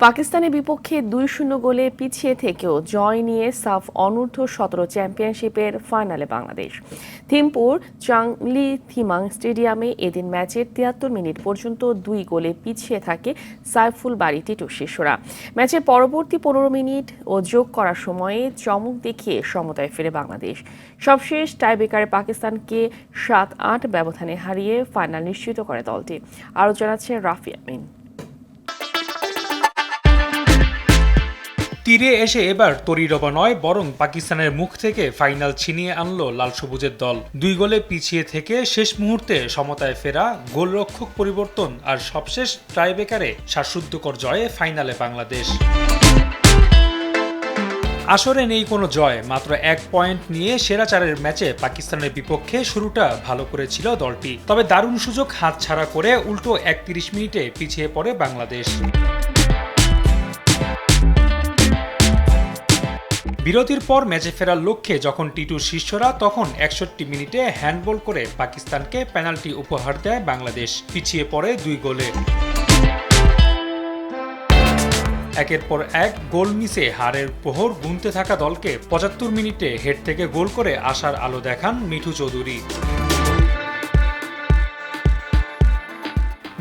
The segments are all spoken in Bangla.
পাকিস্তানের বিপক্ষে ২-০ গোলে পিছিয়ে থেকেও জয় নিয়ে সাফ অনূর্ধ্ব-১৭ চ্যাম্পিয়নশিপের ফাইনালে বাংলাদেশ। থিম্পুর চাংলি থিমাং স্টেডিয়ামে এদিন ম্যাচের ৭৩ মিনিট পর্যন্ত ২ গোলে পিছিয়ে থাকে সাইফুল বারী টিটুর শিষ্যরা। ম্যাচের পরবর্তী ১৫ মিনিট ও যোগ করার সময়ে চমক দেখিয়ে সমতায় ফেরে বাংলাদেশ। সবশেষ টাইব্রেকারে পাকিস্তানকে ৭-৮ ব্যবধানে হারিয়ে ফাইনাল নিশ্চিত করে দলটি। আরও জানাচ্ছে রাফি আমিন। তীরে এসে এবার তরিরবা নয়, বরং পাকিস্তানের মুখ থেকে ফাইনাল ছিনিয়ে আনলো লাল সবুজের দল। ২ গোলে পিছিয়ে থেকে শেষ মুহূর্তে সমতায় ফেরা, গোলরক্ষক পরিবর্তন আর সবশেষ টাইব্রেকারে শ্বাসরুদ্ধকর জয়ে ফাইনালে বাংলাদেশ। আসরে নেই কোনো জয়, মাত্র ১ পয়েন্ট নিয়ে সেরা চারের ম্যাচে পাকিস্তানের বিপক্ষে শুরুটা ভালো করেছিল দলটি। তবে দারুণ সুযোগ হাতছাড়া করে উল্টো ৩১ মিনিটে পিছিয়ে পড়ে বাংলাদেশ। বিরতির পর ম্যাচে ফেরার লক্ষ্যে যখন টিটুর শিষ্যরা, তখন ৬১ মিনিটে হ্যান্ডবল করে পাকিস্তানকে পেনাল্টি উপহার দেয় বাংলাদেশ, পিছিয়ে পড়ে ২ গোলে। একের পর এক গোল মিসে হারের প্রহর গুনতে থাকা দলকে ৭৫ মিনিটে হেড থেকে গোল করে আশার আলো দেখান মিঠু চৌধুরী।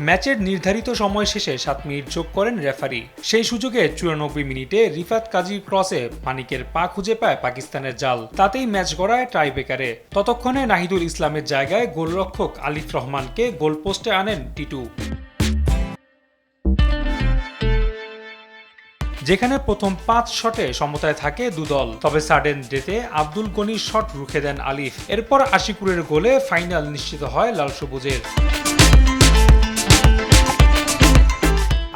ম্যাচের নির্ধারিত সময় শেষে ৭ মিনিট যোগ করেন রেফারি। সেই সুযোগে ৯৪ মিনিটে রিফাত কাজীর ক্রসে মানিকের পা খুঁজে পায় পাকিস্তানের জাল, তাতেই ম্যাচ গড়ায় টাইব্রেকারে। ততক্ষণে নাহিদুল ইসলামের জায়গায় গোলরক্ষক আলিফ রহমানকে গোলপোস্টে আনেন টিটু। যেখানে প্রথম ৫ শটে সমতায় থাকে দুদল, তবে সাডেন ডেতে আব্দুল গনির শট রুখে দেন আলিফ। এরপর আশিকুরের গোলে ফাইনাল নিশ্চিত হয় লাল সবুজের।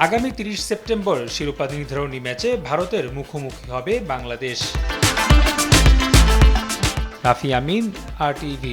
আগামী ৩০ সেপ্টেম্বর শিরোপা নির্ধারণী ম্যাচে ভারতের মুখোমুখি হবে বাংলাদেশ। রাফি আমিন, RTV।